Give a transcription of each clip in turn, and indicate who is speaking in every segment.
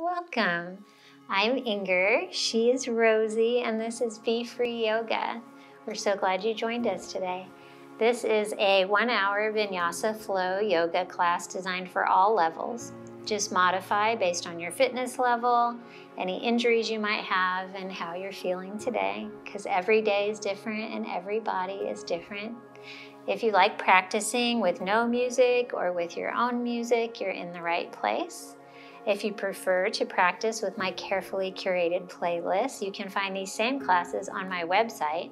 Speaker 1: Welcome. I'm Inger, she is Rosie, and this is Be Free Yoga. We're so glad you joined us today. This is a 1-hour Vinyasa Flow Yoga class designed for all levels. Just modify based on your fitness level, any injuries you might have, and how you're feeling today, because every day is different and every body is different. If you like practicing with no music or with your own music, you're in the right place. If you prefer to practice with my carefully curated playlist, you can find these same classes on my website,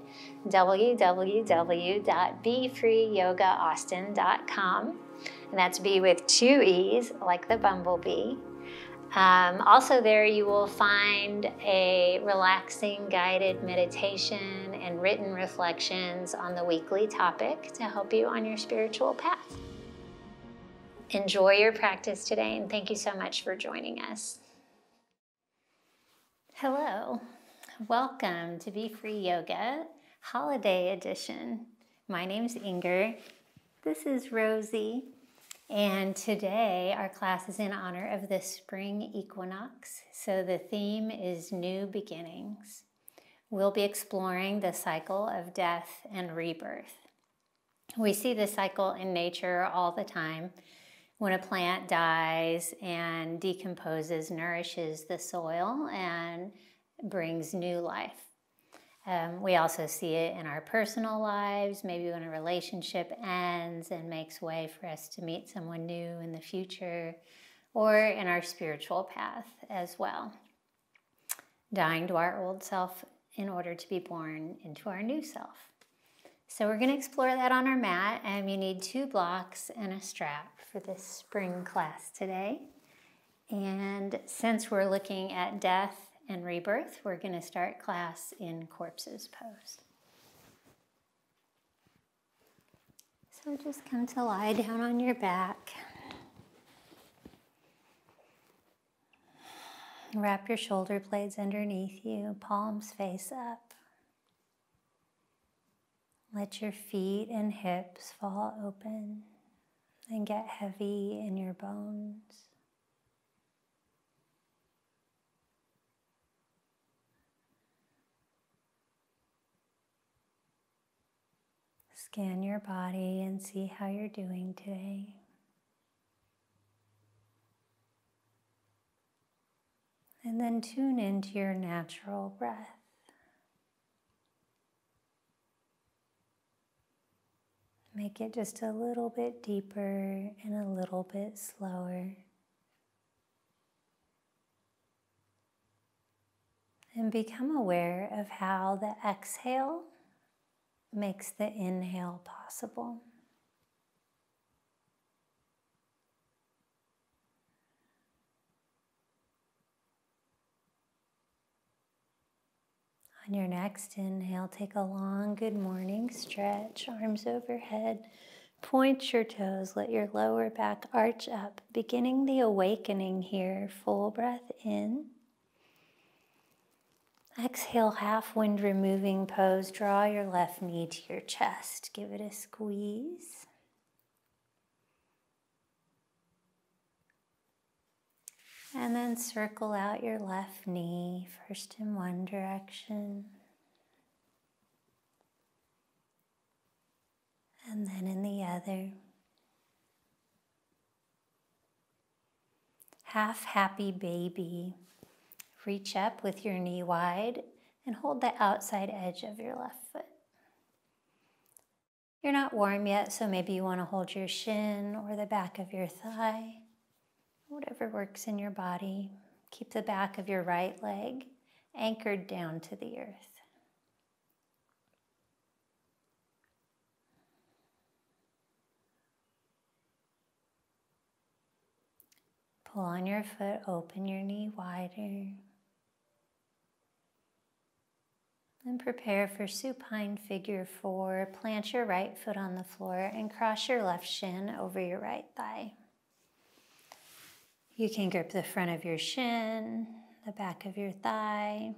Speaker 1: www.befreeyogaAustin.com. And that's B with 2 E's, like the bumblebee. Also there you will find a relaxing guided meditation and written reflections on the weekly topic to help you on your spiritual path. Enjoy your practice today, and thank you so much for joining us. Hello, welcome to Be Free Yoga, Holiday Edition. My name's Inger, this is Rosie, and today our class is in honor of the spring equinox, so the theme is new beginnings. We'll be exploring the cycle of death and rebirth. We see this cycle in nature all the time. When a plant dies and decomposes, nourishes the soil and brings new life. We also see it in our personal lives, maybe when a relationship ends and makes way for us to meet someone new in the future, or in our spiritual path as well. Dying to our old self in order to be born into our new self. So we're going to explore that on our mat, and you need 2 blocks and a strap for this spring class today. And since we're looking at death and rebirth, we're going to start class in Corpses Pose. So just come to lie down on your back. Wrap your shoulder blades underneath you, palms face up. Let your feet and hips fall open and get heavy in your bones. Scan your body and see how you're doing today. And then tune into your natural breath. Make it just a little bit deeper and a little bit slower. And become aware of how the exhale makes the inhale possible. On your next inhale, take a long good morning stretch, arms overhead. Point your toes, let your lower back arch up, beginning the awakening here. Full breath in. Exhale, half wind removing pose. Draw your left knee to your chest. Give it a squeeze. And then circle out your left knee, first in one direction, and then in the other. Half happy baby. Reach up with your knee wide and hold the outside edge of your left foot. You're not warm yet, so maybe you want to hold your shin or the back of your thigh. Whatever works in your body. Keep the back of your right leg anchored down to the earth. Pull on your foot, open your knee wider. And prepare for Supine figure 4. Plant your right foot on the floor and cross your left shin over your right thigh. You can grip the front of your shin, the back of your thigh.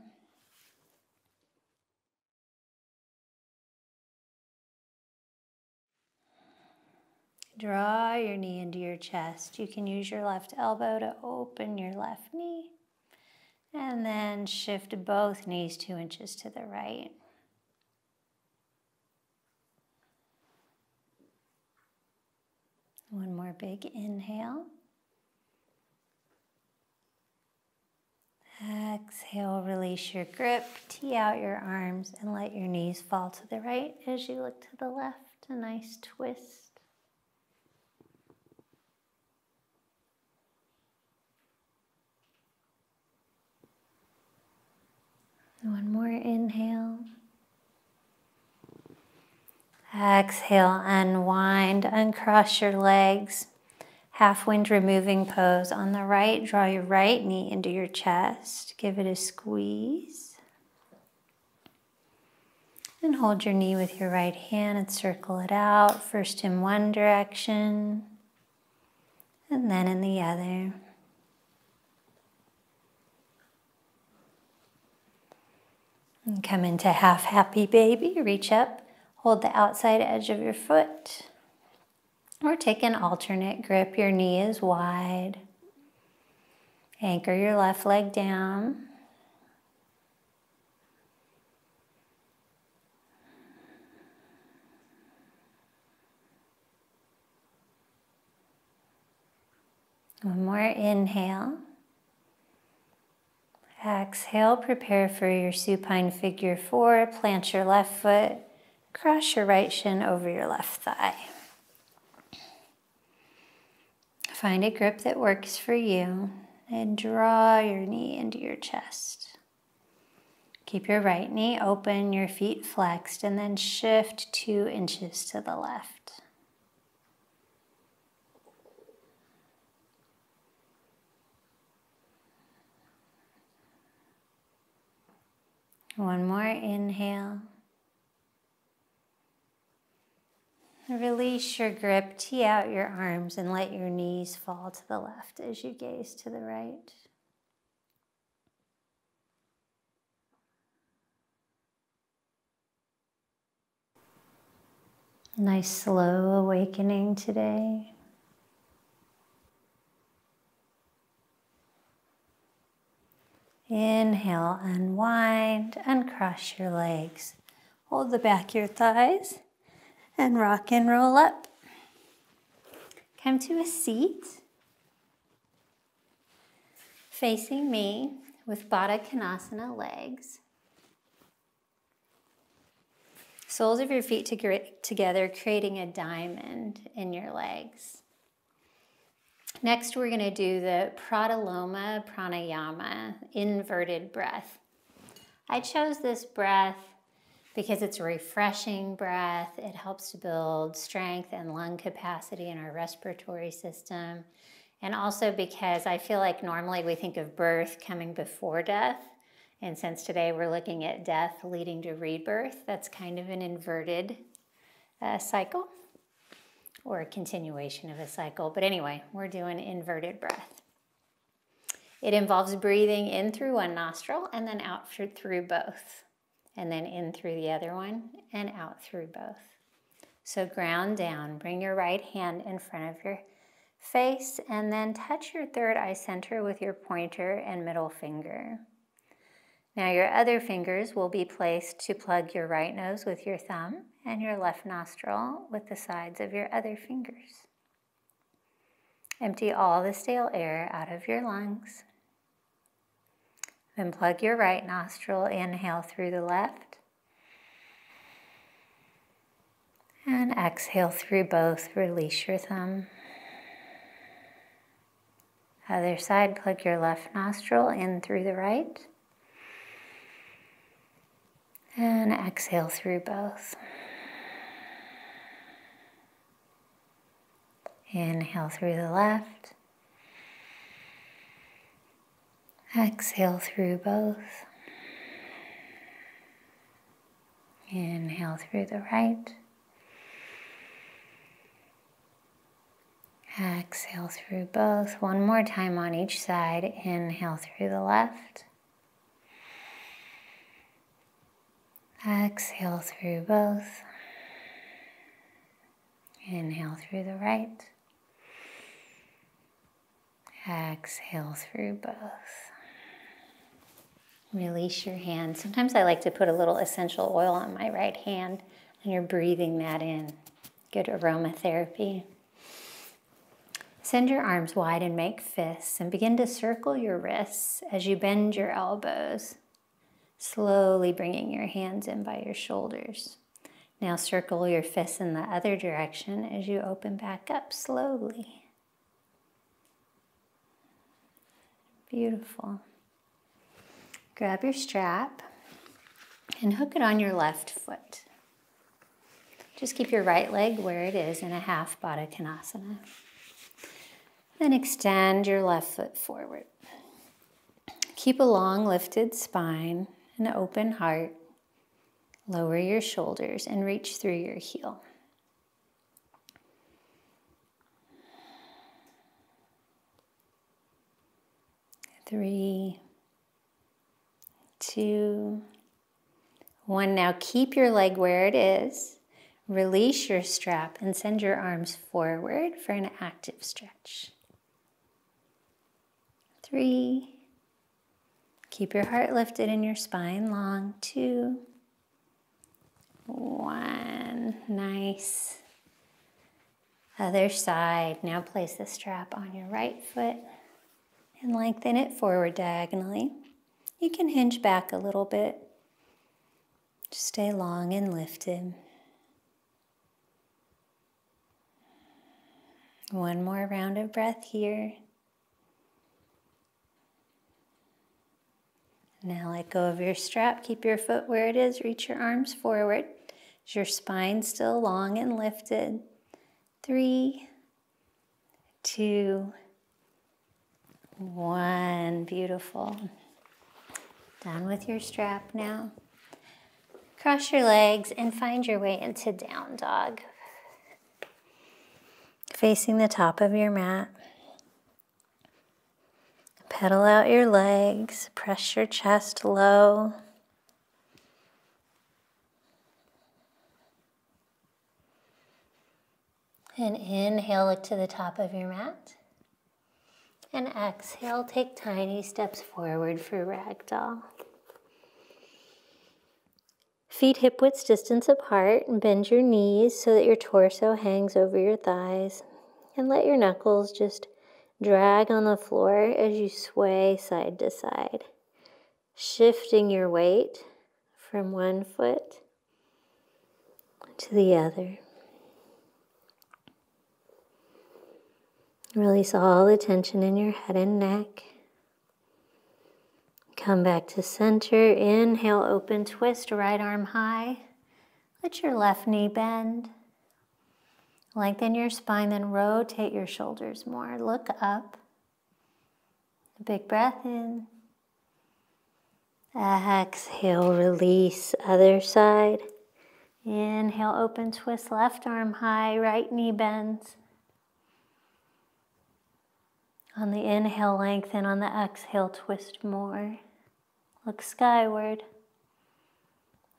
Speaker 1: Draw your knee into your chest. You can use your left elbow to open your left knee. And then shift both knees 2 inches to the right. One more big inhale. Exhale, release your grip, tee out your arms, and let your knees fall to the right as you look to the left. A nice twist. One more inhale. Exhale, unwind, uncross your legs. Half wind removing pose. On the right, draw your right knee into your chest. Give it a squeeze. And hold your knee with your right hand and circle it out. First in one direction, and then in the other. And come into half happy baby. Reach up, hold the outside edge of your foot. Or take an alternate grip. Your knee is wide. Anchor your left leg down. One more inhale. Exhale, prepare for your supine figure 4. Plant your left foot, cross your right shin over your left thigh. Find a grip that works for you and draw your knee into your chest. Keep your right knee open, your feet flexed, and then shift 2 inches to the left. One more inhale. Release your grip, tee out your arms, and let your knees fall to the left as you gaze to the right. Nice slow awakening today. Inhale, unwind, uncross your legs. Hold the back of your thighs and rock and roll up. Come to a seat facing me with Bhattachanasana legs. Soles of your feet together, creating a diamond in your legs. Next, we're going to do the Protaloma Pranayama, inverted breath. I chose this breath because it's a refreshing breath. It helps to build strength and lung capacity in our respiratory system. And also because I feel like normally we think of birth coming before death. And since today we're looking at death leading to rebirth, that's kind of an inverted cycle, or a continuation of a cycle. But anyway, we're doing inverted breath. It involves breathing in through one nostril and then out through both. And then in through the other one and out through both. So ground down, bring your right hand in front of your face and then touch your third eye center with your pointer and middle finger. Now your other fingers will be placed to plug your right nose with your thumb and your left nostril with the sides of your other fingers. Empty all the stale air out of your lungs. Then plug your right nostril, inhale through the left. And exhale through both, release your thumb. Other side, plug your left nostril in through the right. And exhale through both. Inhale through the left. Exhale through both. Inhale through the right. Exhale through both. One more time on each side. Inhale through the left. Exhale through both. Inhale through the right. Exhale through both. Release your hand. Sometimes I like to put a little essential oil on my right hand, and you're breathing that in. Good aromatherapy. Send your arms wide and make fists, and begin to circle your wrists as you bend your elbows, slowly bringing your hands in by your shoulders. Now circle your fists in the other direction as you open back up slowly. Beautiful. Grab your strap and hook it on your left foot. Just keep your right leg where it is in a half Bhattachanasana. Then extend your left foot forward. Keep a long lifted spine, an open heart. Lower your shoulders and reach through your heel. Three, 2, 1. Now keep your leg where it is. Release your strap and send your arms forward for an active stretch. 3. Keep your heart lifted and your spine long. 2, 1. Nice. Other side. Now place the strap on your right foot and lengthen it forward diagonally. You can hinge back a little bit. Just stay long and lifted. One more round of breath here. Now let go of your strap. Keep your foot where it is. Reach your arms forward. Is your spine still long and lifted? 3, 2, 1. Beautiful. Done with your strap now. Cross your legs and find your way into down dog. Facing the top of your mat. Pedal out your legs, press your chest low. And inhale, look to the top of your mat. And exhale, take tiny steps forward for ragdoll. Feet hip-width distance apart, and bend your knees so that your torso hangs over your thighs. And let your knuckles just drag on the floor as you sway side to side, shifting your weight from one foot to the other. Release all the tension in your head and neck. Come back to center. Inhale, open twist, right arm high. Let your left knee bend. Lengthen your spine, then rotate your shoulders more. Look up. A big breath in. Exhale, release. Other side. Inhale, open twist, left arm high, right knee bends. On the inhale, lengthen. On the exhale, twist more. Look skyward.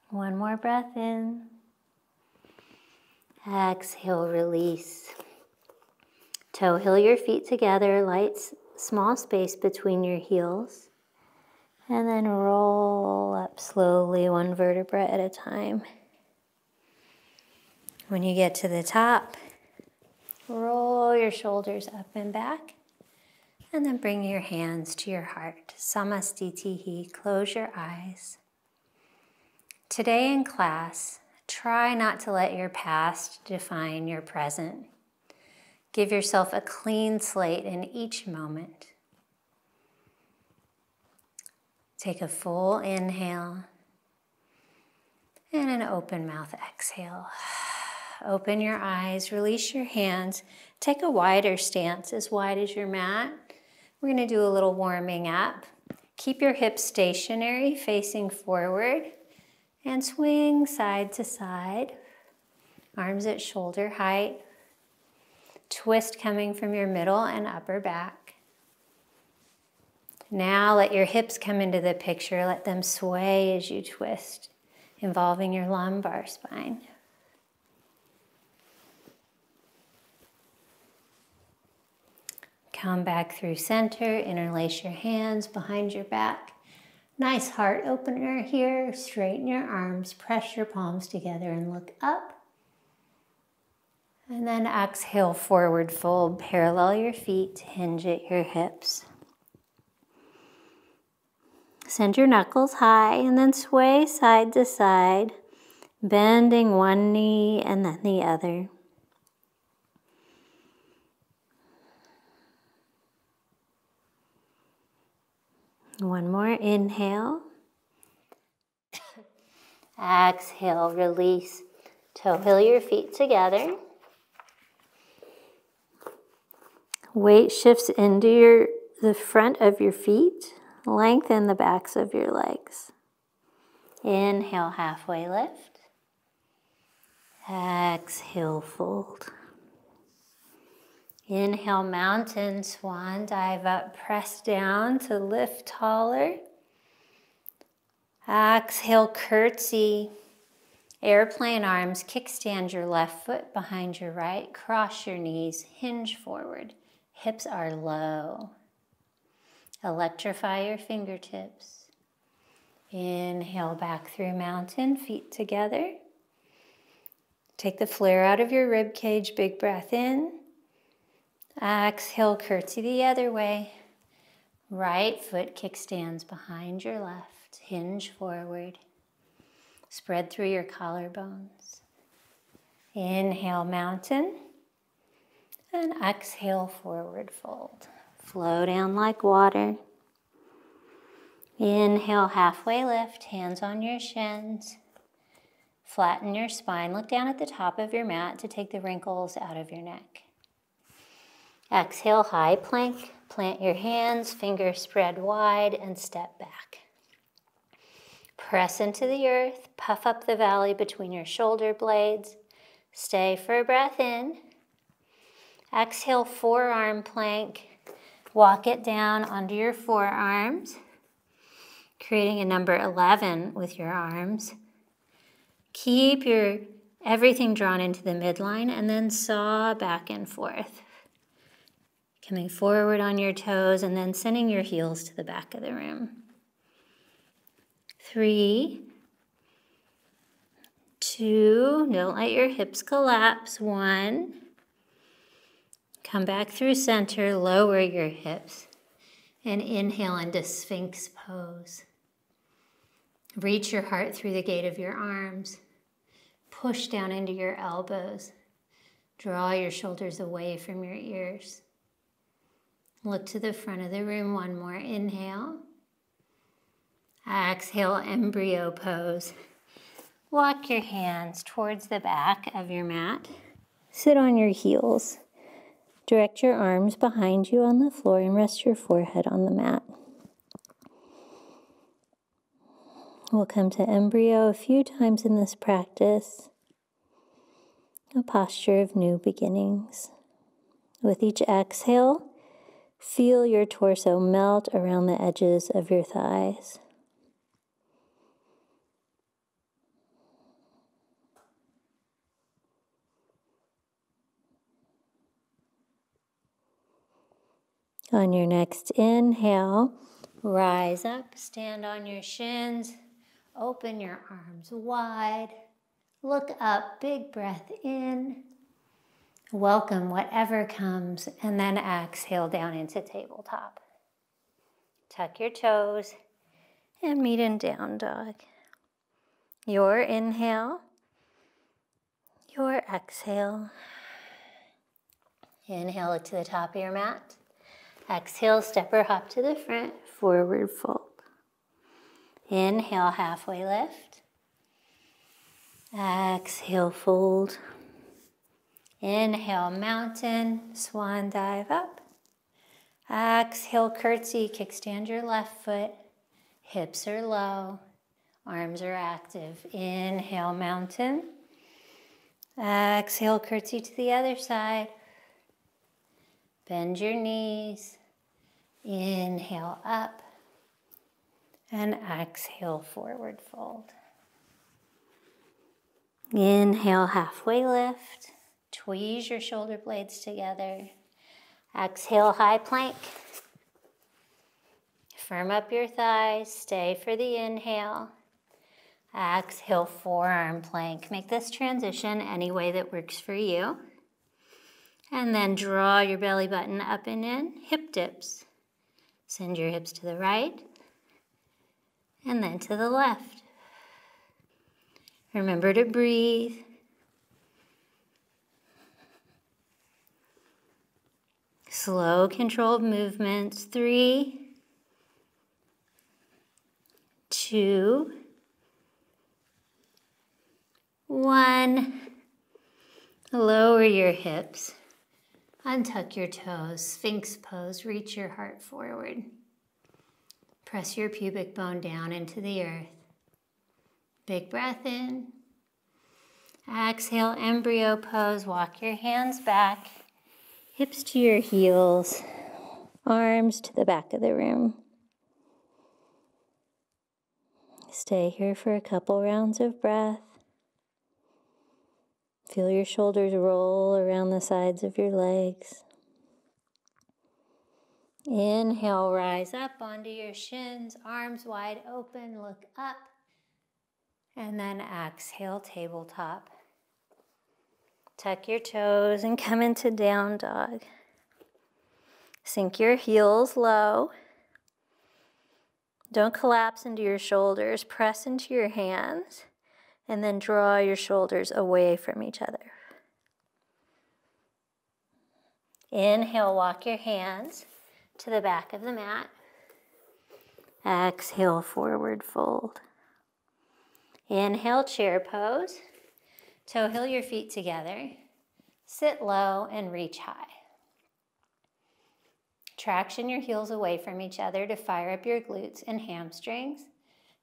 Speaker 1: One more breath in. Exhale, release. Toe heel your feet together, light small space between your heels. And then roll up slowly, one vertebra at a time. When you get to the top, roll your shoulders up and back. And then bring your hands to your heart. Samastitihi, close your eyes. Today in class, try not to let your past define your present. Give yourself a clean slate in each moment. Take a full inhale and an open mouth exhale. Open your eyes, release your hands. Take a wider stance, as wide as your mat. We're going to do a little warming up. Keep your hips stationary, facing forward, and swing side to side. Arms at shoulder height. Twist coming from your middle and upper back. Now let your hips come into the picture. Let them sway as you twist, involving your lumbar spine. Come back through center, interlace your hands behind your back. Nice heart opener here. Straighten your arms, press your palms together and look up. And then exhale, forward fold. Parallel your feet, hinge at your hips. Send your knuckles high and then sway side to side, bending one knee and then the other. One more inhale. Exhale, release. Toe heel your feet together. Weight shifts into the front of your feet. Lengthen the backs of your legs. Inhale, halfway lift. Exhale, fold. Inhale, mountain swan, dive up, press down to lift taller. Exhale, curtsy. Airplane arms, kickstand your left foot behind your right, cross your knees, hinge forward. Hips are low. Electrify your fingertips. Inhale, back through mountain, feet together. Take the flare out of your rib cage, big breath in. Exhale, curtsy the other way. Right foot kickstands behind your left, hinge forward. Spread through your collarbones. Inhale, mountain. And exhale, forward fold. Flow down like water. Inhale, halfway lift, hands on your shins. Flatten your spine. Look down at the top of your mat to take the wrinkles out of your neck. Exhale, high plank. Plant your hands, fingers spread wide, and step back. Press into the earth. Puff up the valley between your shoulder blades. Stay for a breath in. Exhale, forearm plank. Walk it down onto your forearms, creating a number 11 with your arms. Keep everything drawn into the midline and then saw back and forth. Coming forward on your toes and then sending your heels to the back of the room. 3, 2, don't let your hips collapse. 1, come back through center, lower your hips, and inhale into Sphinx pose. Reach your heart through the gate of your arms. Push down into your elbows. Draw your shoulders away from your ears. Look to the front of the room. One more inhale. Exhale, Embryo Pose. Walk your hands towards the back of your mat. Sit on your heels. Direct your arms behind you on the floor and rest your forehead on the mat. We'll come to embryo a few times in this practice, a posture of new beginnings. With each exhale, feel your torso melt around the edges of your thighs. On your next inhale, rise up, stand on your shins, open your arms wide, look up, big breath in, welcome whatever comes, and then exhale down into tabletop. Tuck your toes and meet in down dog. Your inhale, your exhale. Inhale, look to the top of your mat. Exhale, step or hop to the front, forward fold. Inhale, halfway lift. Exhale, fold. Inhale, mountain, swan dive up. Exhale, curtsy, kickstand your left foot. Hips are low, arms are active. Inhale, mountain. Exhale, curtsy to the other side. Bend your knees. Inhale up. And exhale, forward fold. Inhale, halfway lift. Tweeze your shoulder blades together. Exhale, high plank. Firm up your thighs, stay for the inhale. Exhale, forearm plank. Make this transition any way that works for you. And then draw your belly button up and in, hip dips. Send your hips to the right and then to the left. Remember to breathe. Slow, controlled movements. 3, 2, 1. Lower your hips. Untuck your toes. Sphinx pose. Reach your heart forward. Press your pubic bone down into the earth. Big breath in. Exhale, embryo pose. Walk your hands back. Hips to your heels. Arms to the back of the room. Stay here for a couple rounds of breath. Feel your shoulders roll around the sides of your legs. Inhale, rise up onto your shins, arms wide open, look up. And then exhale, tabletop. Tuck your toes and come into down dog. Sink your heels low. Don't collapse into your shoulders. Press into your hands and then draw your shoulders away from each other. Inhale, walk your hands to the back of the mat. Exhale, forward fold. Inhale, chair pose. Toe heel your feet together. Sit low and reach high. Traction your heels away from each other to fire up your glutes and hamstrings.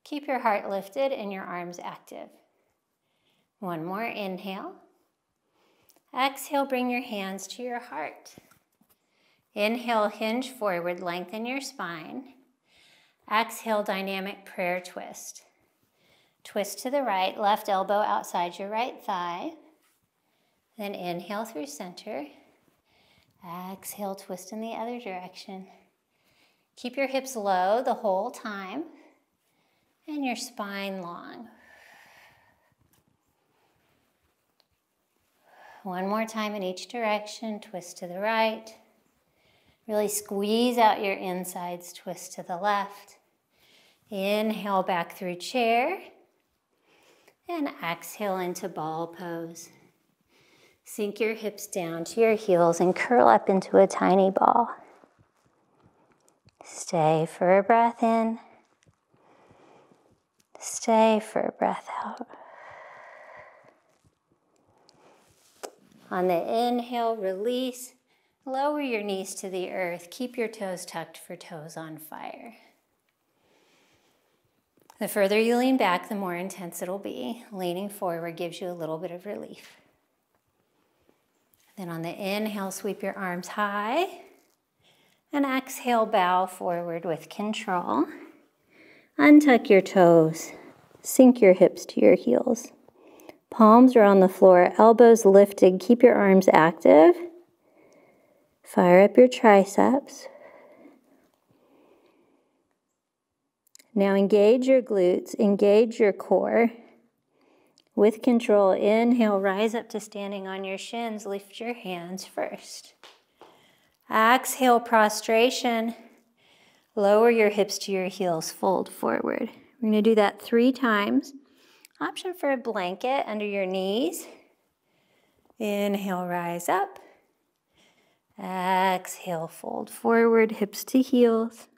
Speaker 1: Keep your heart lifted and your arms active. One more inhale. Exhale, bring your hands to your heart. Inhale, hinge forward, lengthen your spine. Exhale, dynamic prayer twist. Twist to the right, left elbow outside your right thigh. Then inhale through center. Exhale, twist in the other direction. Keep your hips low the whole time and your spine long. One more time in each direction, twist to the right. Really squeeze out your insides, twist to the left. Inhale back through chair. And exhale into ball pose. Sink your hips down to your heels and curl up into a tiny ball. Stay for a breath in. Stay for a breath out. On the inhale, release. Lower your knees to the earth. Keep your toes tucked for toes on fire. The further you lean back, the more intense it'll be. Leaning forward gives you a little bit of relief. Then on the inhale, sweep your arms high. And exhale, bow forward with control. Untuck your toes. Sink your hips to your heels. Palms are on the floor, elbows lifted. Keep your arms active. Fire up your triceps. Now engage your glutes, engage your core. With control, inhale, rise up to standing on your shins. Lift your hands first. Exhale, prostration. Lower your hips to your heels, fold forward. We're going to do that 3 times. Option for a blanket under your knees. Inhale, rise up. Exhale, fold forward, hips to heels.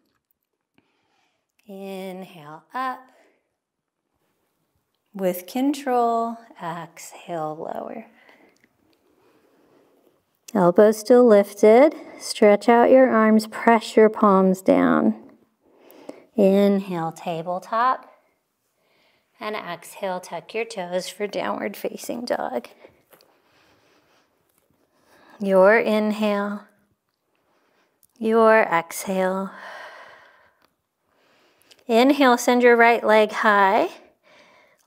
Speaker 1: Inhale up. With control, exhale, lower. Elbows still lifted. Stretch out your arms, press your palms down. Inhale, tabletop. And exhale, tuck your toes for downward facing dog. Your inhale, your exhale. Inhale, send your right leg high.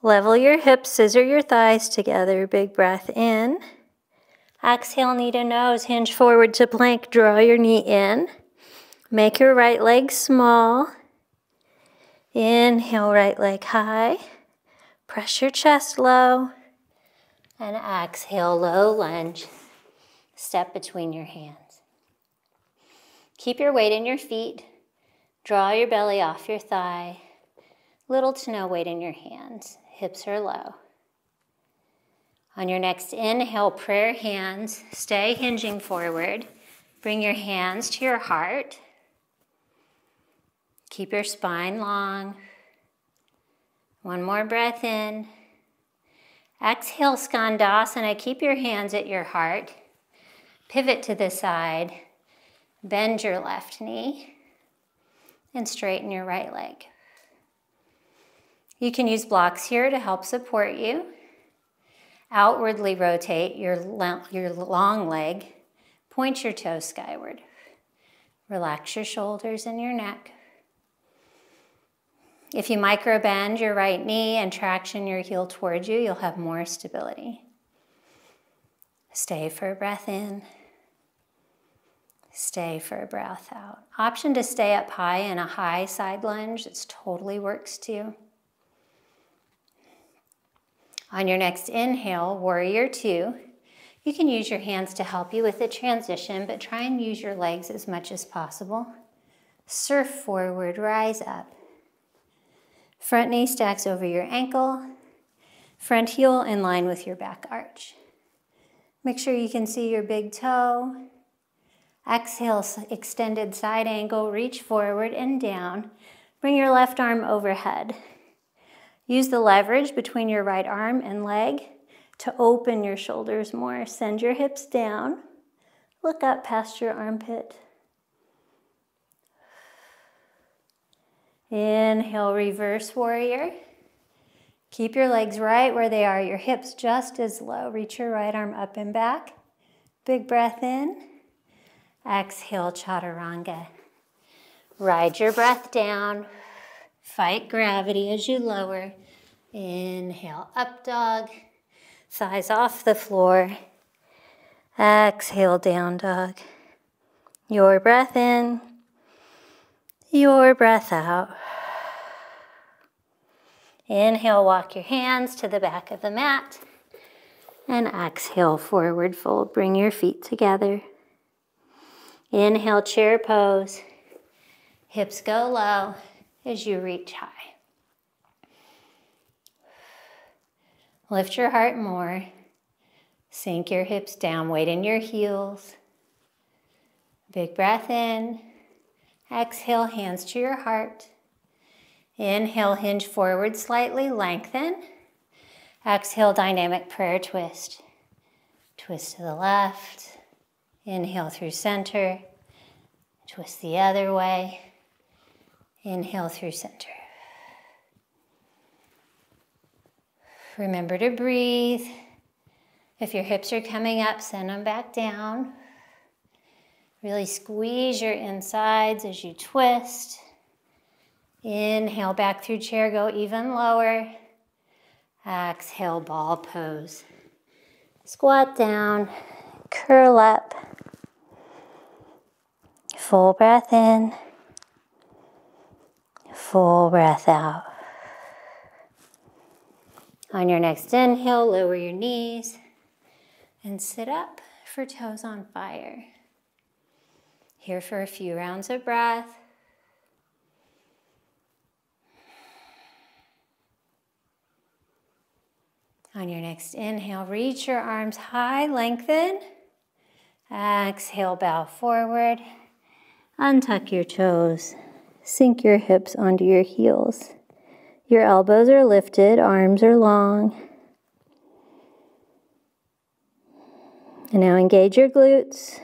Speaker 1: Level your hips, scissor your thighs together. Big breath in. Exhale, knee to nose, hinge forward to plank. Draw your knee in. Make your right leg small. Inhale, right leg high. Press your chest low. And exhale, low lunge. Step between your hands. Keep your weight in your feet. Draw your belly off your thigh. Little to no weight in your hands. Hips are low. On your next inhale, prayer hands. Stay hinging forward. Bring your hands to your heart. Keep your spine long. One more breath in. Exhale, Skandasana. Keep your hands at your heart. Pivot to the side. Bend your left knee. And straighten your right leg. You can use blocks here to help support you. Outwardly rotate your long leg. Point your toes skyward. Relax your shoulders and your neck. If you micro bend your right knee and traction your heel towards you, you'll have more stability. Stay for a breath in. Stay for a breath out. Option to stay up high in a high side lunge. This totally works too. On your next inhale, warrior two. You can use your hands to help you with the transition, but try and use your legs as much as possible. Surf forward, rise up. Front knee stacks over your ankle. Front heel in line with your back arch. Make sure you can see your big toe. Exhale, extended side angle, reach forward and down. Bring your left arm overhead. Use the leverage between your right arm and leg to open your shoulders more. Send your hips down. Look up past your armpit. Inhale, reverse warrior. Keep your legs right where they are, your hips just as low. Reach your right arm up and back. Big breath in. Exhale, chaturanga. Ride your breath down. Fight gravity as you lower. Inhale, up dog. Thighs off the floor. Exhale, down dog. Your breath in. Your breath out. Inhale, walk your hands to the back of the mat. And exhale, forward fold. Bring your feet together. Inhale, chair pose. Hips go low as you reach high. Lift your heart more. Sink your hips down, weight in your heels. Big breath in. Exhale, hands to your heart. Inhale, hinge forward slightly, lengthen. Exhale, dynamic prayer twist. Twist to the left. Inhale through center. Twist the other way. Inhale through center. Remember to breathe. If your hips are coming up, send them back down. Really squeeze your insides as you twist. Inhale, back through chair, go even lower. Exhale, ball pose. Squat down, curl up. Full breath in. Full breath out. On your next inhale, lower your knees and sit up for toes on fire. Here for a few rounds of breath. On your next inhale, reach your arms high, lengthen. Exhale, bow forward. Untuck your toes. Sink your hips onto your heels. Your elbows are lifted, arms are long. And now engage your glutes.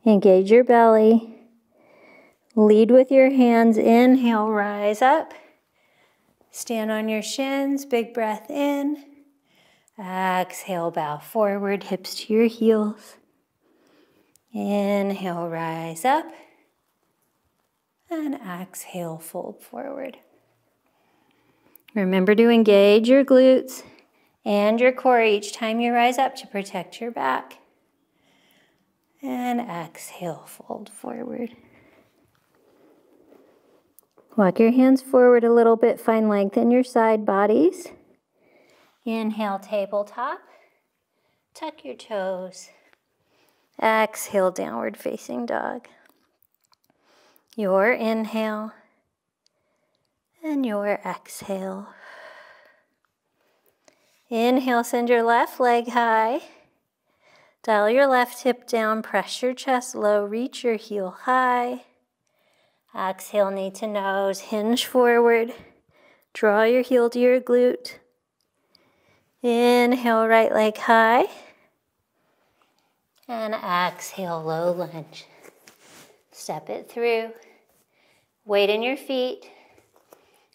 Speaker 1: Engage your belly. Lead with your hands. Inhale, rise up. Stand on your shins, big breath in. Exhale, bow forward, hips to your heels. Inhale, rise up. And exhale, fold forward. Remember to engage your glutes and your core each time you rise up to protect your back. And exhale, fold forward. Walk your hands forward a little bit. Find length in your side bodies. Inhale, tabletop. Tuck your toes. Exhale, downward facing dog. Your inhale and your exhale. Inhale, send your left leg high. Dial your left hip down, press your chest low, reach your heel high. Exhale, knee to nose, hinge forward. Draw your heel to your glute. Inhale, right leg high. And exhale, low lunge. Step it through. Weight in your feet.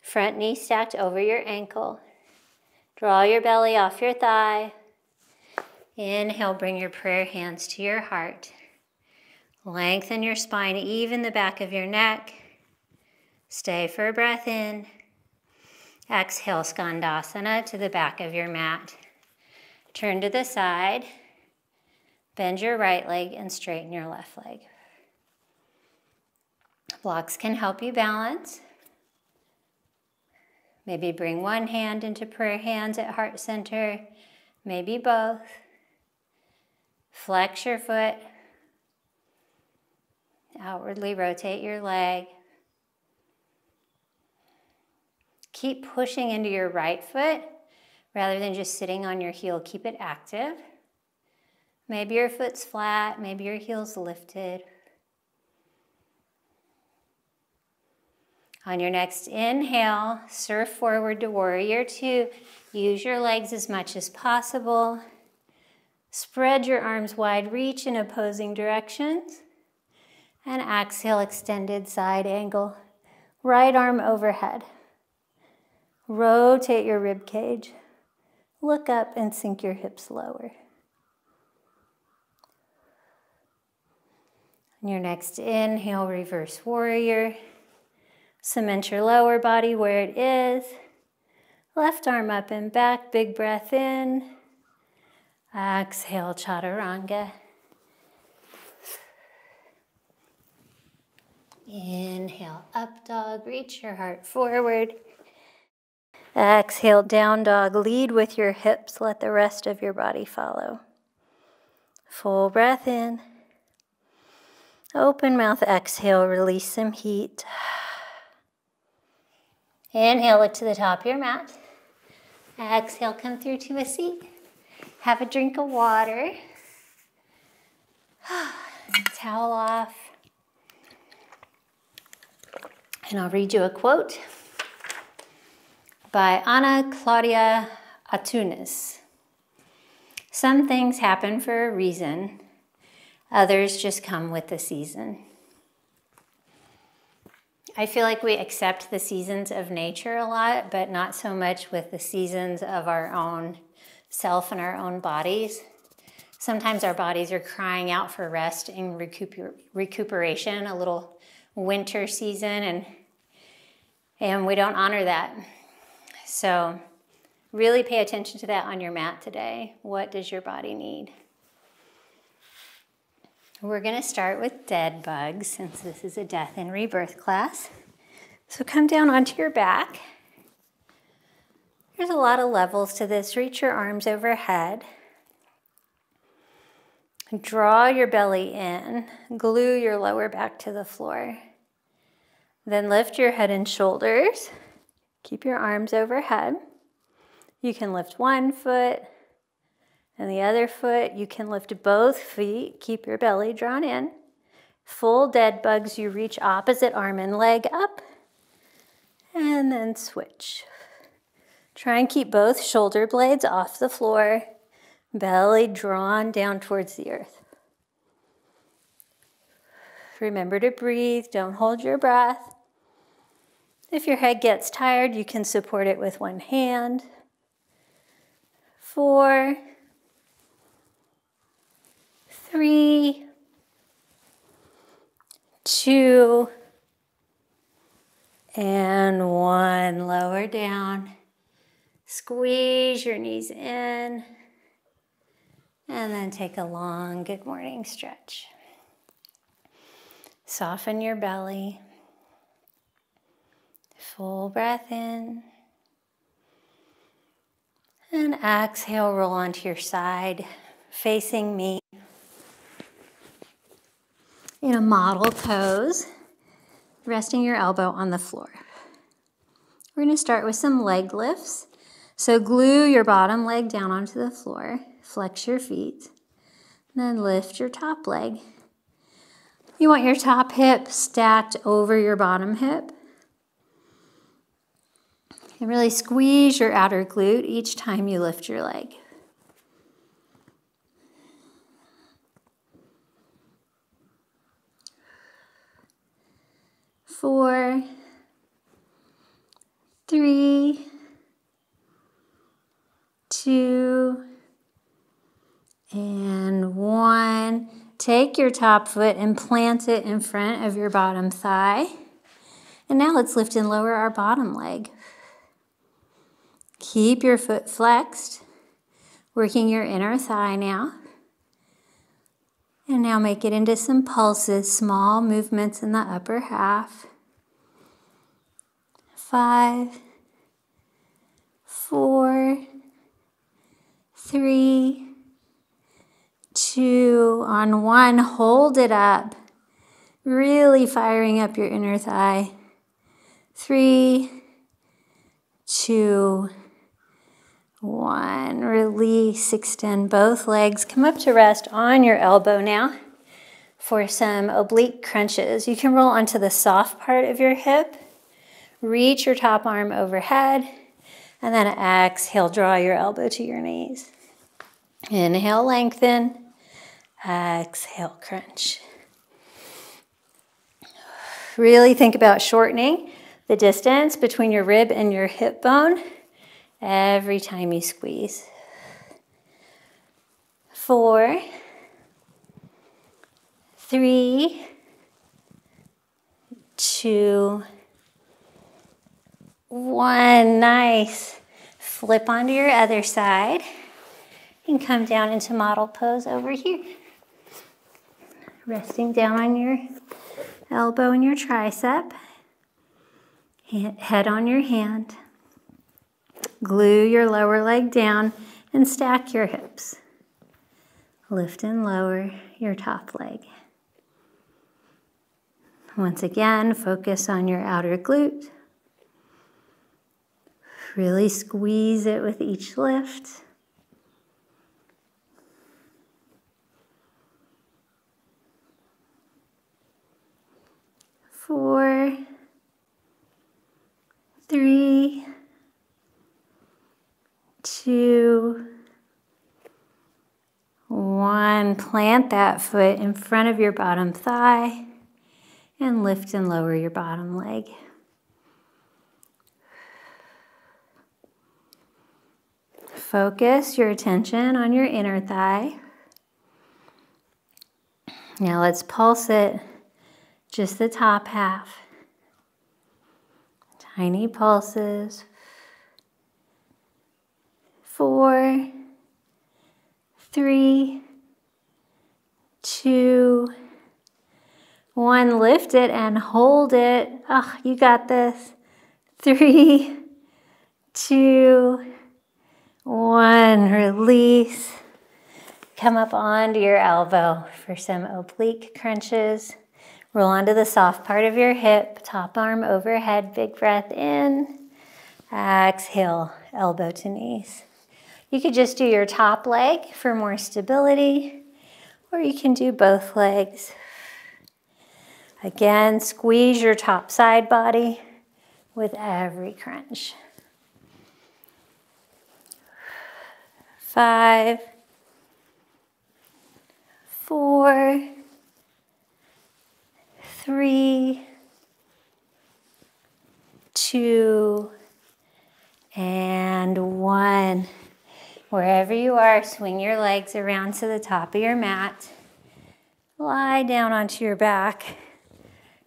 Speaker 1: Front knee stacked over your ankle. Draw your belly off your thigh. Inhale, bring your prayer hands to your heart. Lengthen your spine, even the back of your neck. Stay for a breath in. Exhale, Skandasana to the back of your mat. Turn to the side. Bend your right leg and straighten your left leg. Blocks can help you balance. Maybe bring one hand into prayer hands at heart center, maybe both. Flex your foot. Outwardly rotate your leg. Keep pushing into your right foot rather than just sitting on your heel. Keep it active. Maybe your foot's flat, maybe your heel's lifted. On your next inhale, surf forward to warrior two. Use your legs as much as possible. Spread your arms wide, reach in opposing directions. And exhale, extended side angle. Right arm overhead. Rotate your rib cage. Look up and sink your hips lower. On your next inhale, reverse warrior. Cement your lower body where it is. Left arm up and back, big breath in. Exhale, chaturanga. Inhale, up dog, reach your heart forward. Exhale, down dog, lead with your hips, let the rest of your body follow. Full breath in. Open mouth, exhale, release some heat. Inhale, look to the top of your mat. Exhale, come through to a seat. Have a drink of water. Towel off. And I'll read you a quote by Ana Claudia Antunes. Some things happen for a reason. Others just come with the season. I feel like we accept the seasons of nature a lot, but not so much with the seasons of our own self and our own bodies. Sometimes our bodies are crying out for rest and recuperation, a little winter season, and we don't honor that. So really pay attention to that on your mat today. What does your body need? We're going to start with dead bugs, since this is a death and rebirth class. So come down onto your back. There's a lot of levels to this. Reach your arms overhead. Draw your belly in. Glue your lower back to the floor. Then lift your head and shoulders. Keep your arms overhead. You can lift one foot and the other foot. You can lift both feet. Keep your belly drawn in. Full dead bugs, you reach opposite arm and leg up. And then switch. Try and keep both shoulder blades off the floor. Belly drawn down towards the earth. Remember to breathe. Don't hold your breath. If your head gets tired, you can support it with one hand. 4, 3, 2, and 1. Lower down. Squeeze your knees in. And then take a long good morning stretch. Soften your belly. Full breath in. And exhale, roll onto your side, facing me. In a model pose, resting your elbow on the floor. We're going to start with some leg lifts. So glue your bottom leg down onto the floor, flex your feet, then lift your top leg. You want your top hip stacked over your bottom hip. And really squeeze your outer glute each time you lift your leg. Four, three, two, and one. Take your top foot and plant it in front of your bottom thigh. And now let's lift and lower our bottom leg. Keep your foot flexed, working your inner thigh now. And now make it into some pulses, small movements in the upper half. 5, 4, 3, 2, on 1, hold it up, really firing up your inner thigh. 3, 2, 1, release, extend both legs. Come up to rest on your elbow now for some oblique crunches. You can roll onto the soft part of your hip, reach your top arm overhead, and then exhale, draw your elbow to your knees. Inhale, lengthen. Exhale, crunch. Really think about shortening the distance between your rib and your hip bone every time you squeeze. 4, 3, 2, 1. Nice. Flip onto your other side and come down into model pose over here. Resting down on your elbow and your tricep. Head on your hand. Glue your lower leg down and stack your hips. Lift and lower your top leg. Once again, focus on your outer glute. Really squeeze it with each lift. 4, 3, 2, 1. Plant that foot in front of your bottom thigh and lift and lower your bottom leg. Focus your attention on your inner thigh. Now let's pulse it, just the top half. Tiny pulses. 4, 3, 2, 1. Lift it and hold it. Oh, you got this. 3, 2, 1. Release. Come up onto your elbow for some oblique crunches. Roll onto the soft part of your hip, top arm overhead, big breath in. Exhale, elbow to knees. You could just do your top leg for more stability, or you can do both legs. Again, squeeze your top side body with every crunch. 5, 4, 3, 2, and 1. Wherever you are, swing your legs around to the top of your mat. Lie down onto your back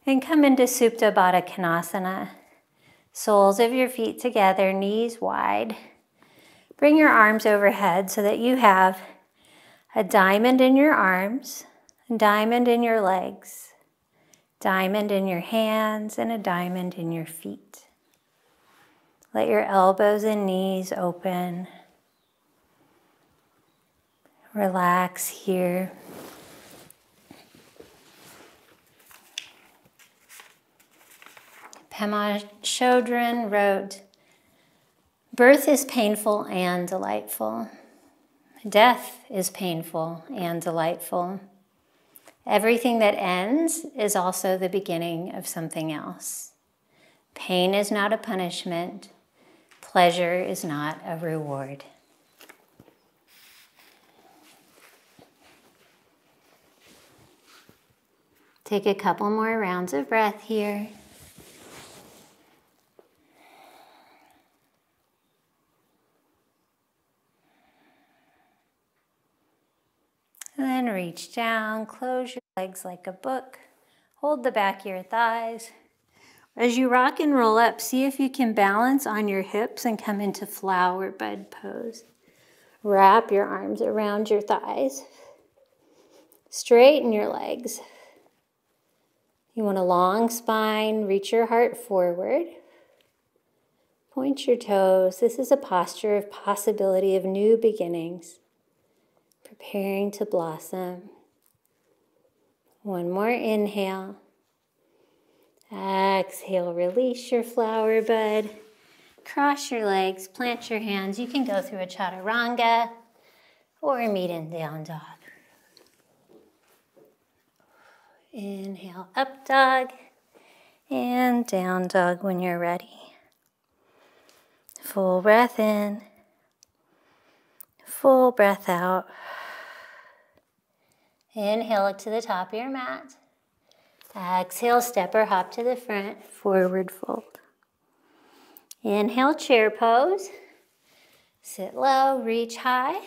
Speaker 1: and come into Supta Bhattachanasana. Soles of your feet together, knees wide. Bring your arms overhead so that you have a diamond in your arms, a diamond in your legs, diamond in your hands, and a diamond in your feet. Let your elbows and knees open. Relax here. Pema Chodron wrote, "Birth is painful and delightful. Death is painful and delightful. Everything that ends is also the beginning of something else. Pain is not a punishment. Pleasure is not a reward." Take a couple more rounds of breath here. And then reach down, close your legs like a book. Hold the back of your thighs. As you rock and roll up, see if you can balance on your hips and come into flower bud pose. Wrap your arms around your thighs. Straighten your legs. You want a long spine, reach your heart forward. Point your toes. This is a posture of possibility, of new beginnings. Preparing to blossom. One more inhale. Exhale, release your flower bud. Cross your legs, plant your hands. You can go through a chaturanga or meet in down dog. Inhale, up dog, and down dog when you're ready. Full breath in, full breath out. Inhale, look to the top of your mat. Exhale, step or hop to the front, forward fold. Inhale, chair pose. Sit low, reach high.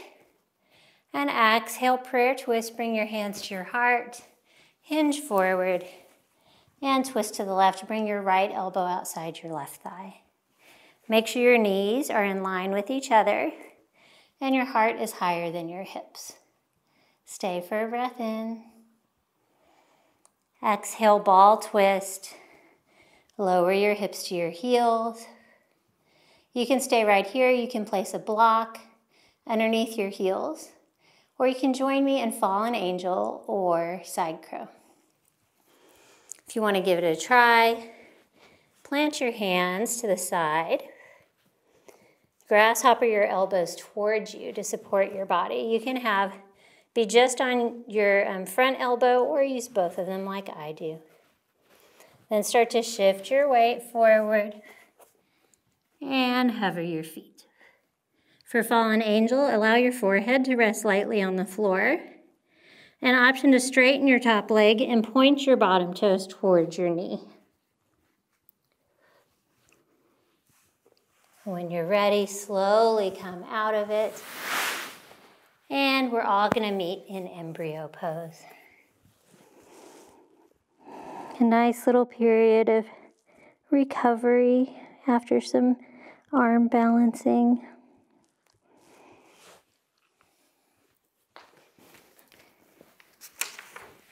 Speaker 1: And exhale, prayer twist. Bring your hands to your heart. Hinge forward. And twist to the left. Bring your right elbow outside your left thigh. Make sure your knees are in line with each other. And your heart is higher than your hips. Stay for a breath in. Exhale, ball twist. Lower your hips to your heels. You can stay right here. You can place a block underneath your heels. Or you can join me in fallen angel or side crow. If you want to give it a try, plant your hands to the side. Grasshopper your elbows towards you to support your body. You can be just on your front elbow or use both of them like I do. Then start to shift your weight forward and hover your feet. For fallen angel, allow your forehead to rest lightly on the floor. An option to straighten your top leg and point your bottom toes towards your knee. When you're ready, slowly come out of it. And we're all going to meet in Embryo Pose. A nice little period of recovery after some arm balancing.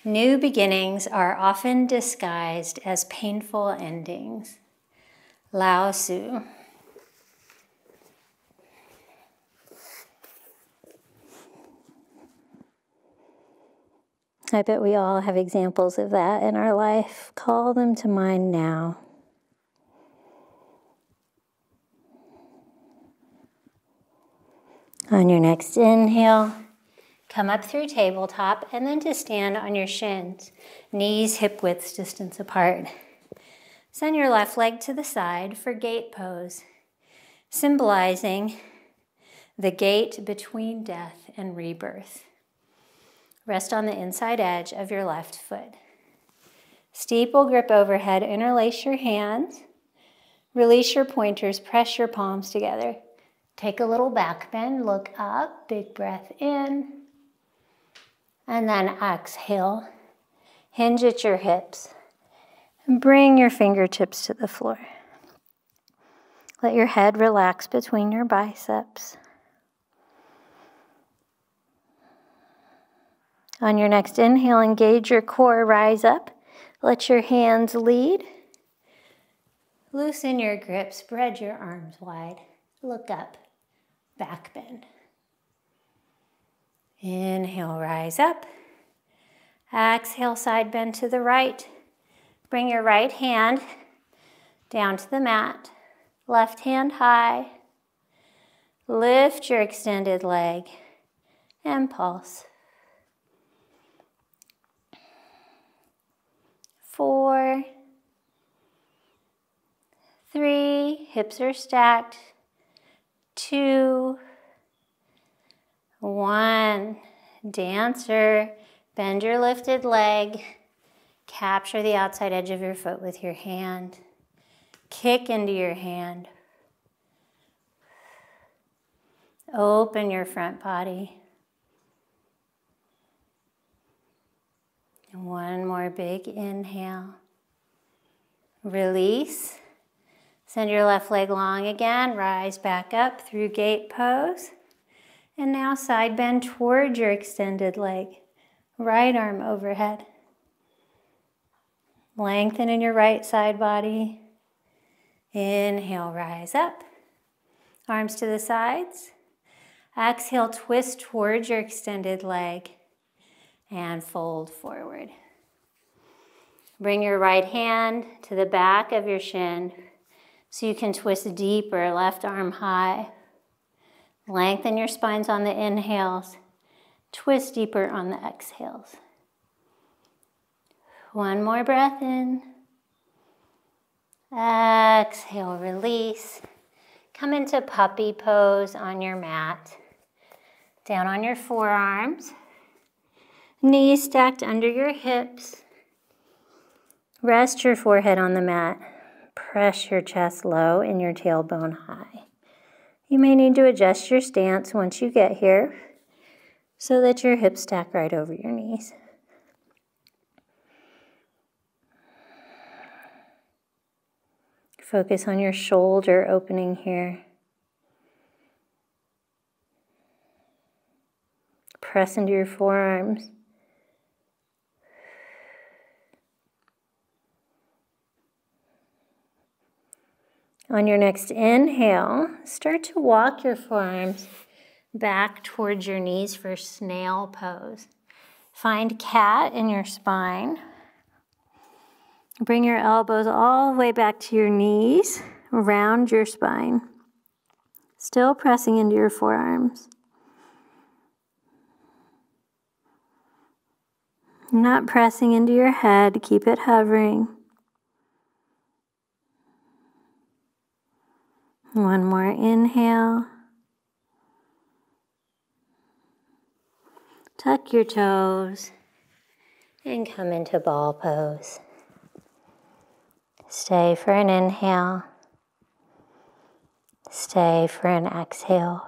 Speaker 1: New beginnings are often disguised as painful endings. Lao Tzu. I bet we all have examples of that in our life. Call them to mind now. On your next inhale, come up through tabletop and then to stand on your shins, knees hip-width distance apart. Send your left leg to the side for gate pose, symbolizing the gate between death and rebirth. Rest on the inside edge of your left foot. Steeple grip overhead, interlace your hands. Release your pointers, press your palms together. Take a little back bend, look up, big breath in. And then exhale. Hinge at your hips. And bring your fingertips to the floor. Let your head relax between your biceps. On your next inhale, engage your core, rise up. Let your hands lead. Loosen your grip, spread your arms wide. Look up, back bend. Inhale, rise up. Exhale, side bend to the right. Bring your right hand down to the mat. Left hand high. Lift your extended leg and pulse. 4, 3, hips are stacked. 2, 1. Dancer, bend your lifted leg. Capture the outside edge of your foot with your hand. Kick into your hand. Open your front body. And one more big inhale. Release. Send your left leg long again. Rise back up through gate pose. And now side bend toward your extended leg. Right arm overhead. Lengthen in your right side body. Inhale, rise up. Arms to the sides. Exhale, twist towards your extended leg and fold forward. Bring your right hand to the back of your shin so you can twist deeper, left arm high. Lengthen your spines on the inhales. Twist deeper on the exhales. One more breath in. Exhale, release. Come into puppy pose on your mat. Down on your forearms. Knees stacked under your hips. Rest your forehead on the mat. Press your chest low and your tailbone high. You may need to adjust your stance once you get here so that your hips stack right over your knees. Focus on your shoulder opening here. Press into your forearms. On your next inhale, start to walk your forearms back towards your knees for Snail Pose. Find cat in your spine. Bring your elbows all the way back to your knees, around your spine. Still pressing into your forearms. Not pressing into your head, keep it hovering. One more inhale. Tuck your toes and come into ball pose. Stay for an inhale. Stay for an exhale.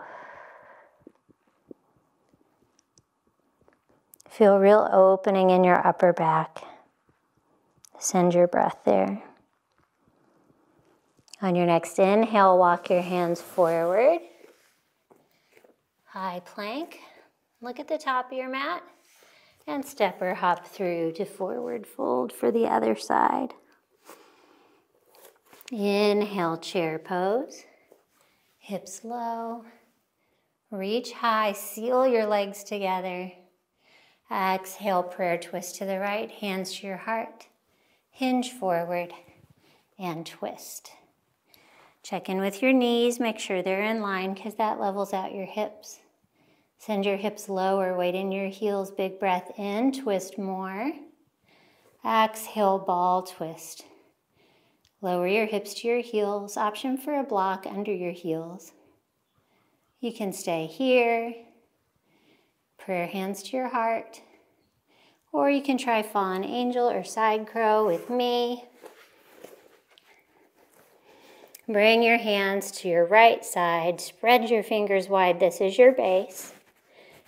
Speaker 1: Feel real opening in your upper back. Send your breath there. On your next inhale, walk your hands forward. High plank. Look at the top of your mat. And step or hop through to forward fold for the other side. Inhale, chair pose. Hips low. Reach high, seal your legs together. Exhale, prayer twist to the right, hands to your heart. Hinge forward and twist. Check in with your knees, make sure they're in line because that levels out your hips. Send your hips lower, weight in your heels, big breath in, twist more. Exhale, ball twist. Lower your hips to your heels, option for a block under your heels. You can stay here, prayer hands to your heart, or you can try fallen angel or side crow with me. Bring your hands to your right side. Spread your fingers wide. This is your base.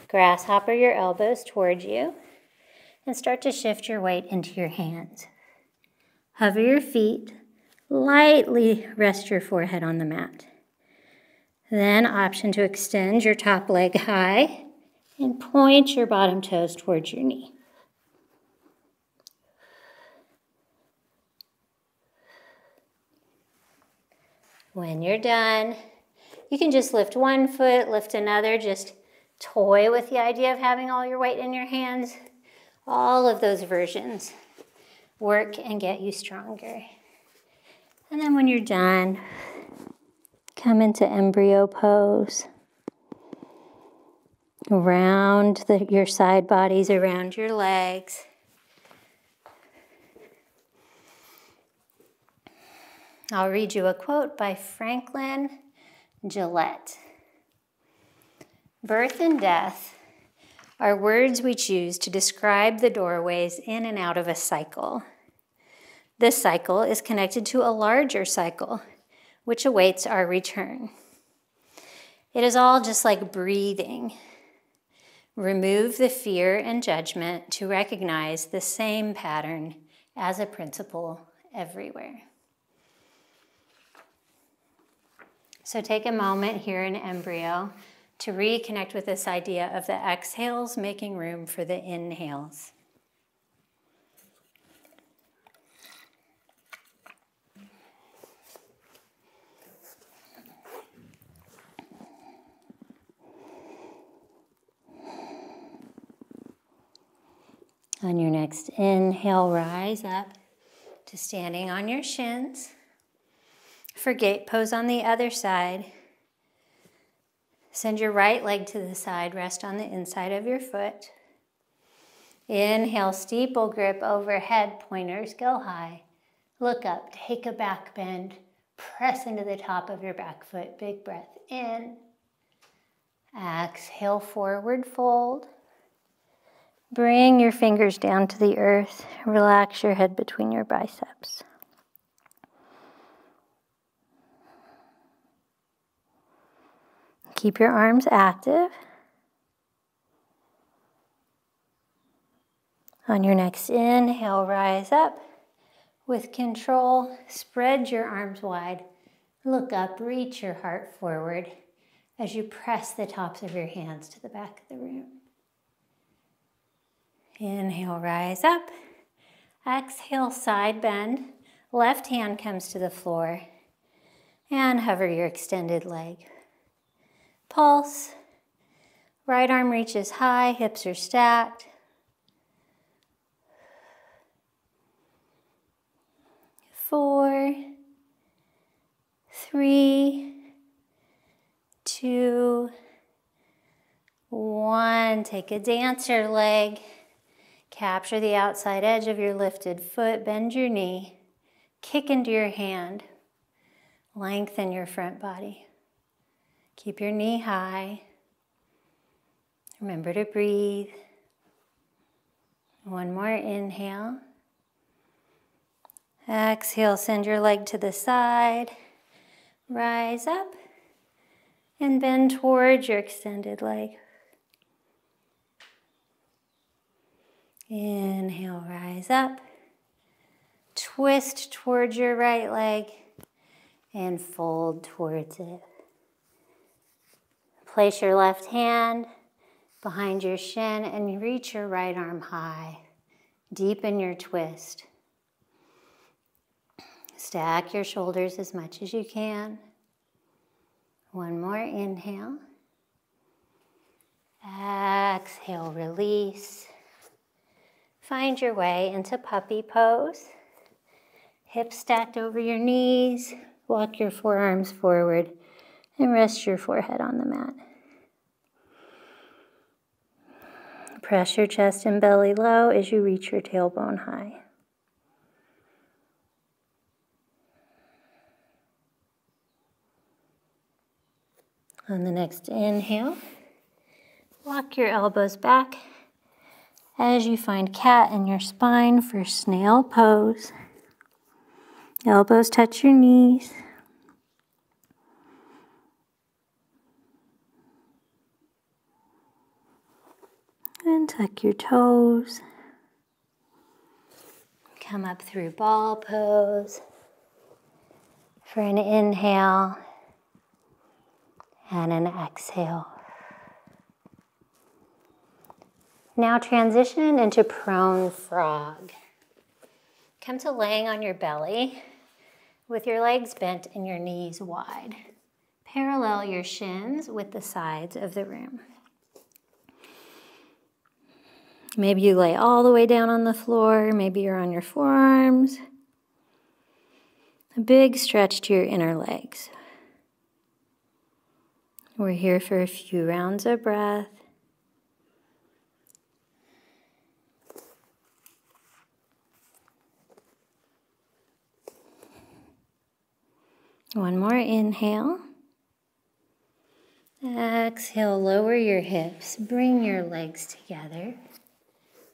Speaker 1: Grasshopper your elbows towards you. And start to shift your weight into your hands. Hover your feet. Lightly rest your forehead on the mat. Then option to extend your top leg high and point your bottom toes towards your knee. When you're done, you can just lift one foot, lift another, just toy with the idea of having all your weight in your hands. All of those versions work and get you stronger. And then when you're done, come into Embryo Pose. Round your side bodies around your legs. I'll read you a quote by Franklin Gillette. Birth and death are words we choose to describe the doorways in and out of a cycle. This cycle is connected to a larger cycle, which awaits our return. It is all just like breathing. Remove the fear and judgment to recognize the same pattern as a principle everywhere. So take a moment here in embryo to reconnect with this idea of the exhales making room for the inhales. On your next inhale, rise up to standing on your shins. For gate pose on the other side, send your right leg to the side, rest on the inside of your foot. Inhale, steeple grip overhead, pointers go high. Look up, take a back bend, press into the top of your back foot, big breath in. Exhale, forward fold. Bring your fingers down to the earth. Relax your head between your biceps. Keep your arms active. On your next inhale, rise up. With control, spread your arms wide. Look up, reach your heart forward as you press the tops of your hands to the back of the room. Inhale, rise up. Exhale, side bend. Left hand comes to the floor. And hover your extended leg. Pulse. Right arm reaches high, hips are stacked. 4, 3, 2, 1. Take a dancer leg. Capture the outside edge of your lifted foot. Bend your knee. Kick into your hand. Lengthen your front body. Keep your knee high. Remember to breathe. One more inhale. Exhale, send your leg to the side. Rise up and bend towards your extended leg. Inhale, rise up. Twist towards your right leg and fold towards it. Place your left hand behind your shin and reach your right arm high. Deepen your twist. Stack your shoulders as much as you can. One more inhale. Exhale, release. Find your way into puppy pose. Hips stacked over your knees. Walk your forearms forward and rest your forehead on the mat. Press your chest and belly low as you reach your tailbone high. On the next inhale, walk your elbows back as you find cat in your spine for snail pose. Elbows touch your knees. And tuck your toes. Come up through ball pose for an inhale and an exhale. Now transition into prone frog. Come to laying on your belly. with your legs bent and your knees wide. Parallel your shins with the sides of the room. Maybe you lay all the way down on the floor. Maybe you're on your forearms. A big stretch to your inner legs. We're here for a few rounds of breath. One more inhale. Exhale, lower your hips, bring your legs together.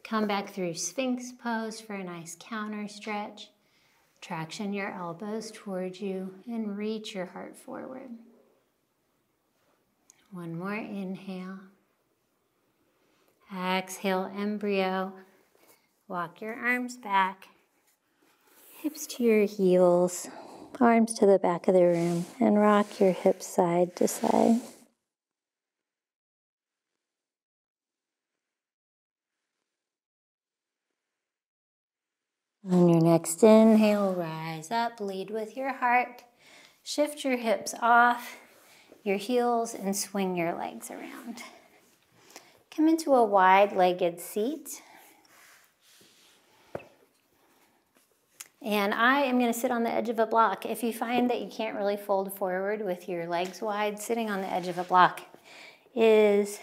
Speaker 1: Come back through Sphinx pose for a nice counter stretch. Traction your elbows towards you and reach your heart forward. One more inhale. Exhale, embryo. Walk your arms back, hips to your heels, arms to the back of the room, and rock your hips side to side. On your next inhale, rise up, lead with your heart. Shift your hips off your heels and swing your legs around. Come into a wide-legged seat. And I am going to sit on the edge of a block. If you find that you can't really fold forward with your legs wide, sitting on the edge of a block is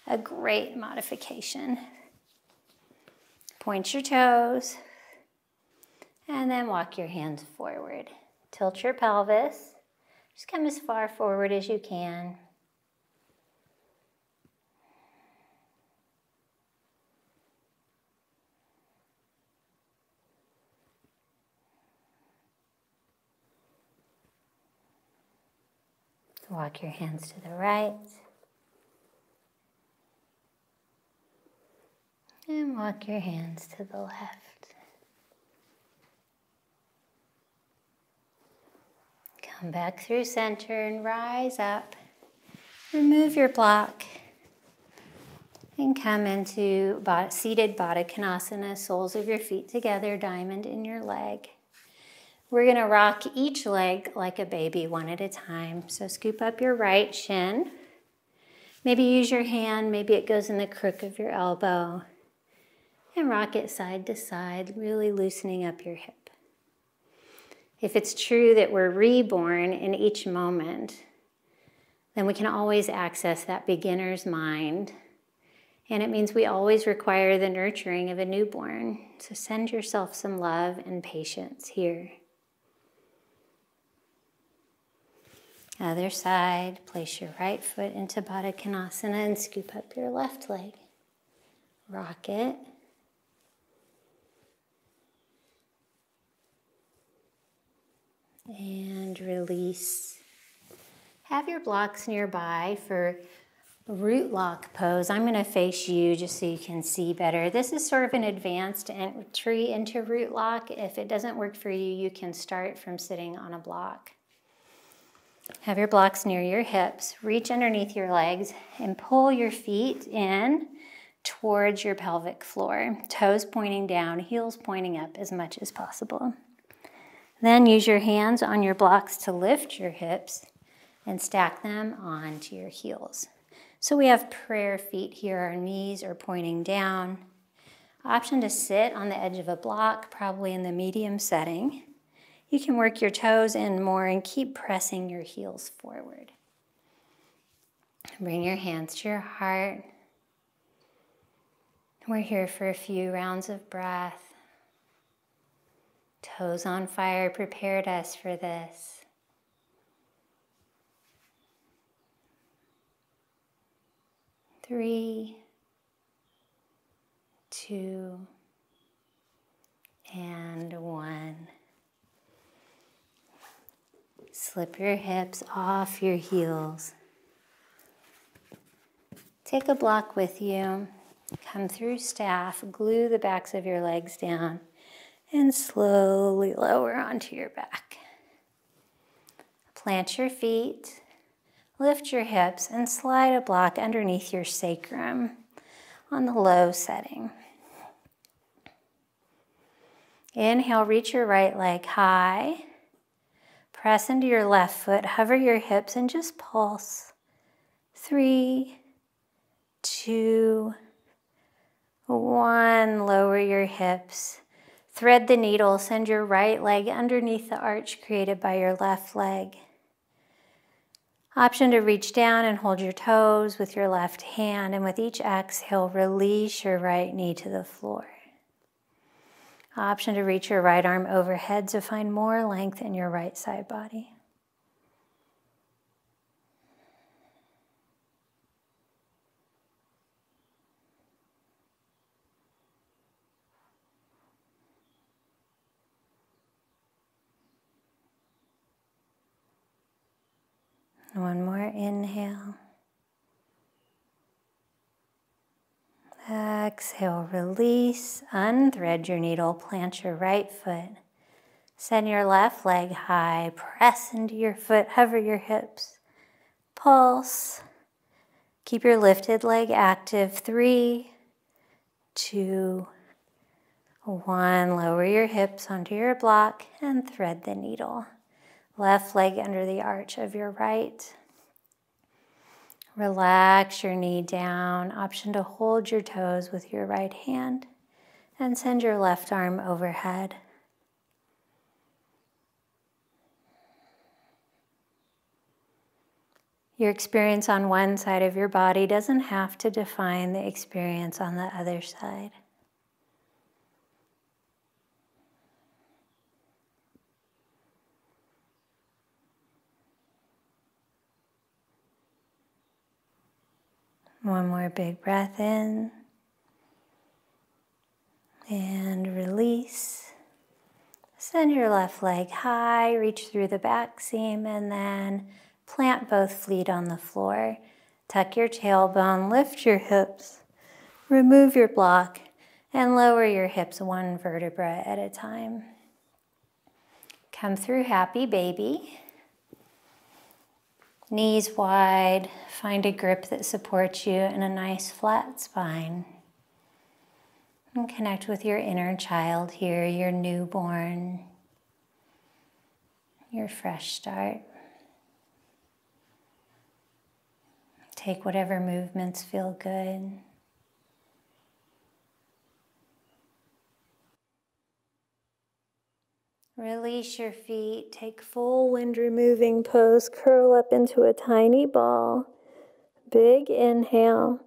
Speaker 1: a great modification. Point your toes, and then walk your hands forward. Tilt your pelvis. Just come as far forward as you can. Walk your hands to the right. And walk your hands to the left. Come back through center and rise up. Remove your block and come into seated Baddha, soles of your feet together, diamond in your leg. We're going to rock each leg like a baby, one at a time. So scoop up your right shin. Maybe use your hand, maybe it goes in the crook of your elbow. And rock it side to side, really loosening up your hip. If it's true that we're reborn in each moment, then we can always access that beginner's mind. And it means we always require the nurturing of a newborn. So send yourself some love and patience here. Other side, place your right foot into Konasana and scoop up your left leg. Rock it. And release. Have your blocks nearby for root lock pose. I'm going to face you just so you can see better. This is sort of an advanced entry into root lock. If it doesn't work for you, you can start from sitting on a block. Have your blocks near your hips. Reach underneath your legs and pull your feet in towards your pelvic floor. Toes pointing down, heels pointing up as much as possible. Then use your hands on your blocks to lift your hips and stack them onto your heels. So we have prayer feet here. Our knees are pointing down. Option to sit on the edge of a block, probably in the medium setting. You can work your toes in more and keep pressing your heels forward. Bring your hands to your heart. We're here for a few rounds of breath. Toes on fire prepared us for this. Three, 2, and 1. Slip your hips off your heels. Take a block with you. Come through staff, glue the backs of your legs down, and slowly lower onto your back. Plant your feet, lift your hips, and slide a block underneath your sacrum on the low setting. Inhale, reach your right leg high. Press into your left foot, hover your hips, and just pulse. 3, 2, 1. Lower your hips. Thread the needle. Send your right leg underneath the arch created by your left leg. Option to reach down and hold your toes with your left hand, and with each exhale, release your right knee to the floor. Option to reach your right arm overhead to find more length in your right side body. One more inhale. Exhale, release, unthread your needle, plant your right foot. Send your left leg high, press into your foot, hover your hips. Pulse. Keep your lifted leg active. 3, 2, 1. Lower your hips onto your block and thread the needle. Left leg under the arch of your right. Relax your knee down. Option to hold your toes with your right hand and send your left arm overhead. Your experience on one side of your body doesn't have to define the experience on the other side. One more big breath in and release. Send your left leg high, reach through the back seam, and then plant both feet on the floor. Tuck your tailbone, lift your hips, remove your block, and lower your hips one vertebra at a time. Come through happy baby. Knees wide, find a grip that supports you and a nice flat spine. And connect with your inner child here, your newborn, your fresh start. Take whatever movements feel good. Release your feet, take full wind removing pose, curl up into a tiny ball. Big inhale.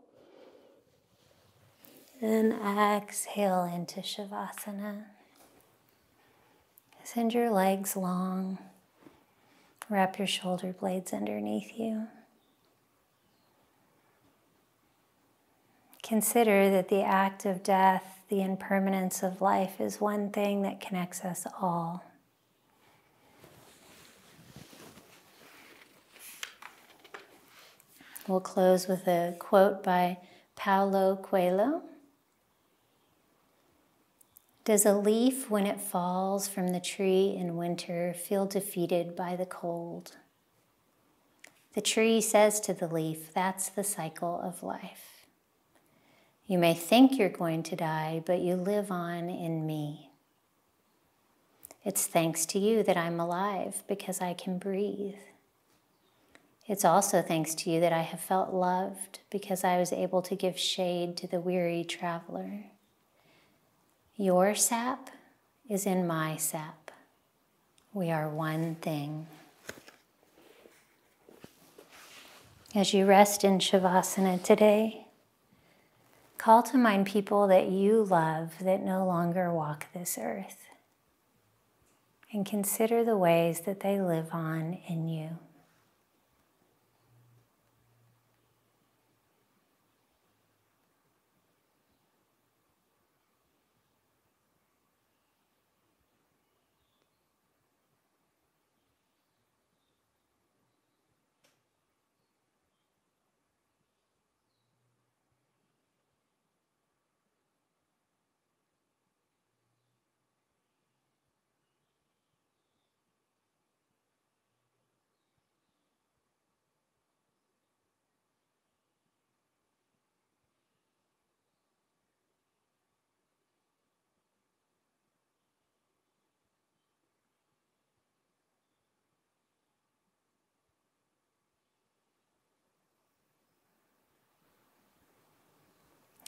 Speaker 1: And exhale into Shavasana. Send your legs long. Wrap your shoulder blades underneath you. Consider that the act of death, the impermanence of life, is one thing that connects us all. We'll close with a quote by Paulo Coelho. Does a leaf, when it falls from the tree in winter, feel defeated by the cold? The tree says to the leaf, that's the cycle of life. You may think you're going to die, but you live on in me. It's thanks to you that I'm alive, because I can breathe. It's also thanks to you that I have felt loved, because I was able to give shade to the weary traveler. Your sap is in my sap. We are one thing. As you rest in Shavasana today, call to mind people that you love that no longer walk this earth, and consider the ways that they live on in you.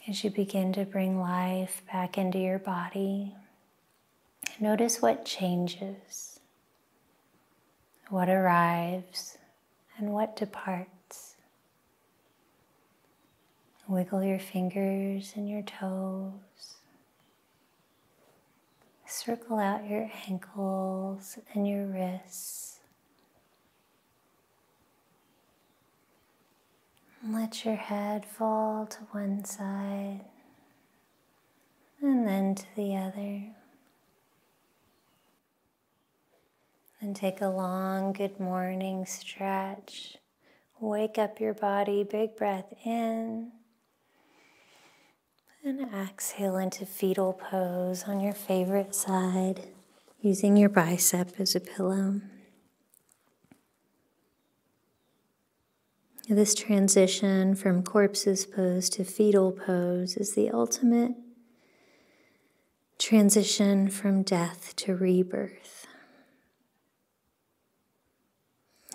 Speaker 1: As you begin to bring life back into your body, notice what changes, what arrives, and what departs. Wiggle your fingers and your toes. Circle out your ankles and your wrists. Let your head fall to one side and then to the other. And take a long good morning stretch. Wake up your body, big breath in. And exhale into fetal pose on your favorite side, using your bicep as a pillow. This transition from corpse's pose to fetal pose is the ultimate transition from death to rebirth.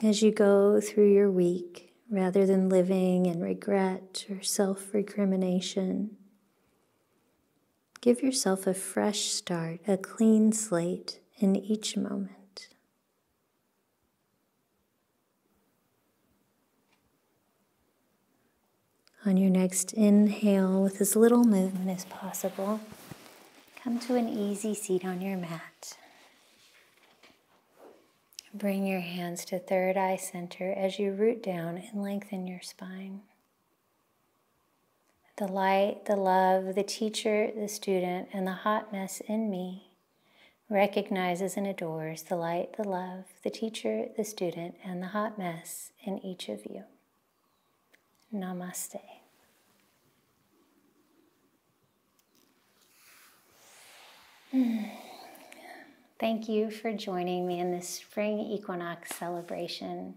Speaker 1: As you go through your week, rather than living in regret or self-recrimination, give yourself a fresh start, a clean slate in each moment. On your next inhale, with as little movement as possible, come to an easy seat on your mat. Bring your hands to third eye center as you root down and lengthen your spine. The light, the love, the teacher, the student, and the hot mess in me recognizes and adores the light, the love, the teacher, the student, and the hot mess in each of you. Namaste. Thank you for joining me in this spring equinox celebration.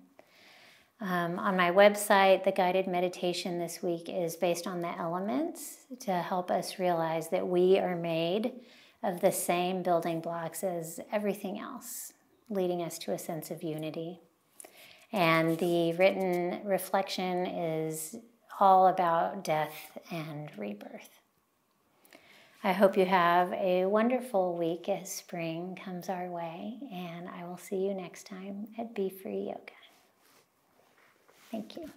Speaker 1: On my website, the guided meditation this week is based on the elements to help us realize that we are made of the same building blocks as everything else, leading us to a sense of unity. And the written reflection is all about death and rebirth. I hope you have a wonderful week as spring comes our way, and I will see you next time at Be Free Yoga. Thank you.